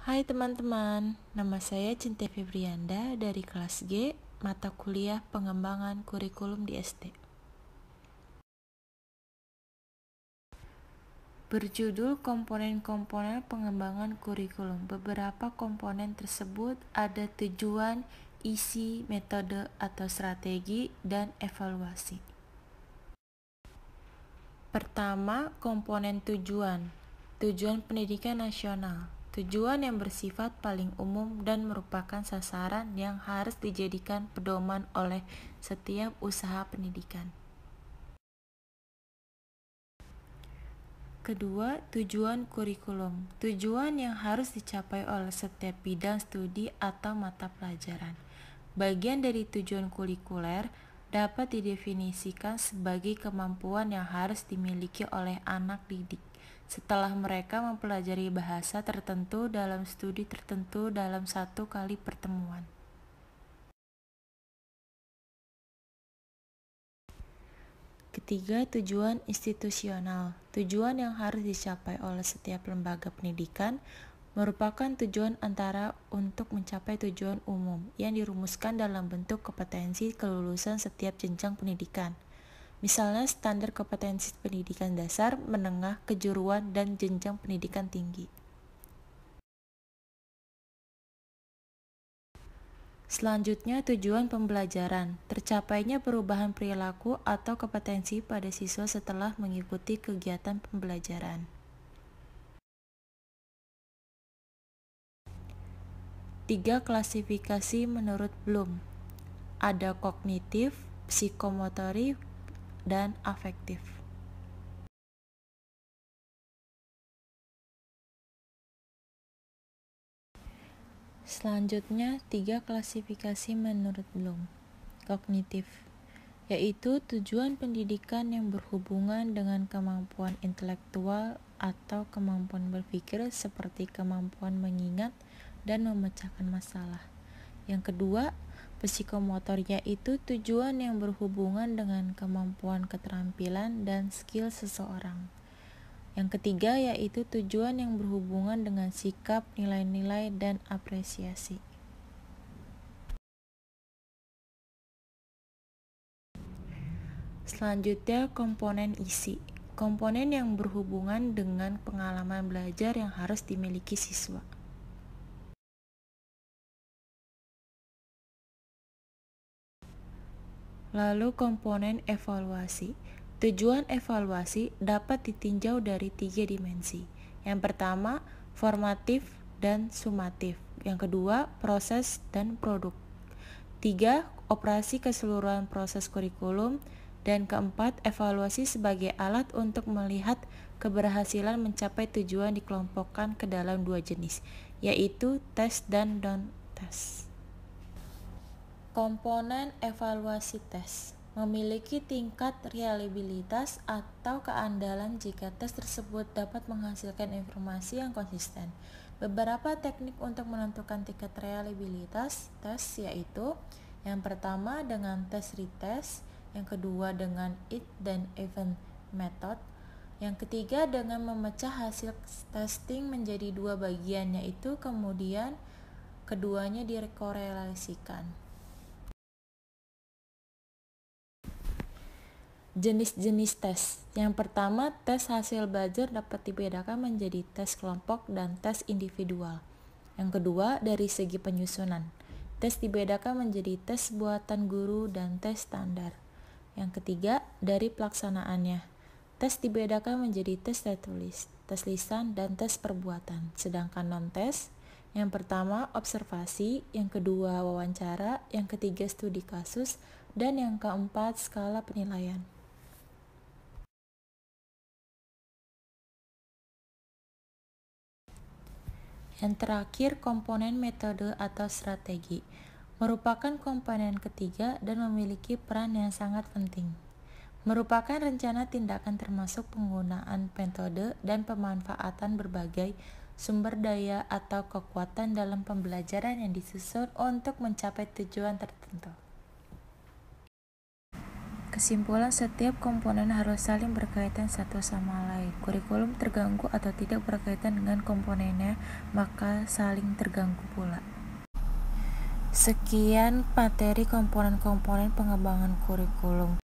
Hai teman-teman, nama saya Cinta Febrianda dari kelas G, mata kuliah pengembangan kurikulum di SD. Berjudul komponen-komponen pengembangan kurikulum. Beberapa komponen tersebut ada tujuan, isi, metode atau strategi, dan evaluasi. Pertama, komponen tujuan. Tujuan pendidikan nasional. Tujuan yang bersifat paling umum dan merupakan sasaran yang harus dijadikan pedoman oleh setiap usaha pendidikan. Kedua, tujuan kurikulum. Tujuan yang harus dicapai oleh setiap bidang studi atau mata pelajaran. Bagian dari tujuan kurikuler dapat didefinisikan sebagai kemampuan yang harus dimiliki oleh anak didik setelah mereka mempelajari bahasa tertentu dalam studi tertentu dalam satu kali pertemuan. Ketiga, tujuan institusional. Tujuan yang harus dicapai oleh setiap lembaga pendidikan merupakan tujuan antara untuk mencapai tujuan umum yang dirumuskan dalam bentuk kompetensi kelulusan setiap jenjang pendidikan. Misalnya standar kompetensi pendidikan dasar, menengah, kejuruan, dan jenjang pendidikan tinggi. Selanjutnya, tujuan pembelajaran. Tercapainya perubahan perilaku atau kompetensi pada siswa setelah mengikuti kegiatan pembelajaran. Tiga klasifikasi menurut Bloom. Ada kognitif, psikomotorik, dan afektif. Selanjutnya, tiga klasifikasi menurut Bloom. Kognitif, yaitu tujuan pendidikan yang berhubungan dengan kemampuan intelektual atau kemampuan berpikir seperti kemampuan mengingat dan memecahkan masalah. Yang kedua, psikomotor, yaitu tujuan yang berhubungan dengan kemampuan keterampilan dan skill seseorang. Yang ketiga, yaitu tujuan yang berhubungan dengan sikap, nilai-nilai, dan apresiasi. Selanjutnya, komponen isi. Komponen yang berhubungan dengan pengalaman belajar yang harus dimiliki siswa. Lalu komponen evaluasi. Tujuan evaluasi dapat ditinjau dari 3 dimensi. Yang pertama, formatif dan sumatif. Yang kedua, proses dan produk. 3, operasi keseluruhan proses kurikulum. Dan keempat, evaluasi sebagai alat untuk melihat keberhasilan mencapai tujuan dikelompokkan ke dalam 2 jenis, yaitu tes dan non-tes. Komponen evaluasi tes memiliki tingkat reliabilitas atau keandalan jika tes tersebut dapat menghasilkan informasi yang konsisten. Beberapa teknik untuk menentukan tingkat reliabilitas tes yaitu: yang pertama dengan tes retest, yang kedua dengan it dan event method, yang ketiga dengan memecah hasil testing menjadi 2 bagian, yaitu kemudian keduanya dikorelasikan. Jenis-jenis tes. Yang pertama, tes hasil belajar dapat dibedakan menjadi tes kelompok dan tes individual. Yang kedua, dari segi penyusunan. Tes dibedakan menjadi tes buatan guru dan tes standar. Yang ketiga, dari pelaksanaannya. Tes dibedakan menjadi tes tertulis, tes lisan, dan tes perbuatan. Sedangkan non-tes, yang pertama observasi, yang kedua wawancara, yang ketiga studi kasus, dan yang keempat skala penilaian. Yang terakhir, komponen metode atau strategi merupakan komponen ketiga dan memiliki peran yang sangat penting. Merupakan rencana tindakan termasuk penggunaan metode dan pemanfaatan berbagai sumber daya atau kekuatan dalam pembelajaran yang disusun untuk mencapai tujuan tertentu. Kesimpulan, setiap komponen harus saling berkaitan satu sama lain. Kurikulum terganggu atau tidak berkaitan dengan komponennya, maka saling terganggu pula. Sekian materi komponen-komponen pengembangan kurikulum.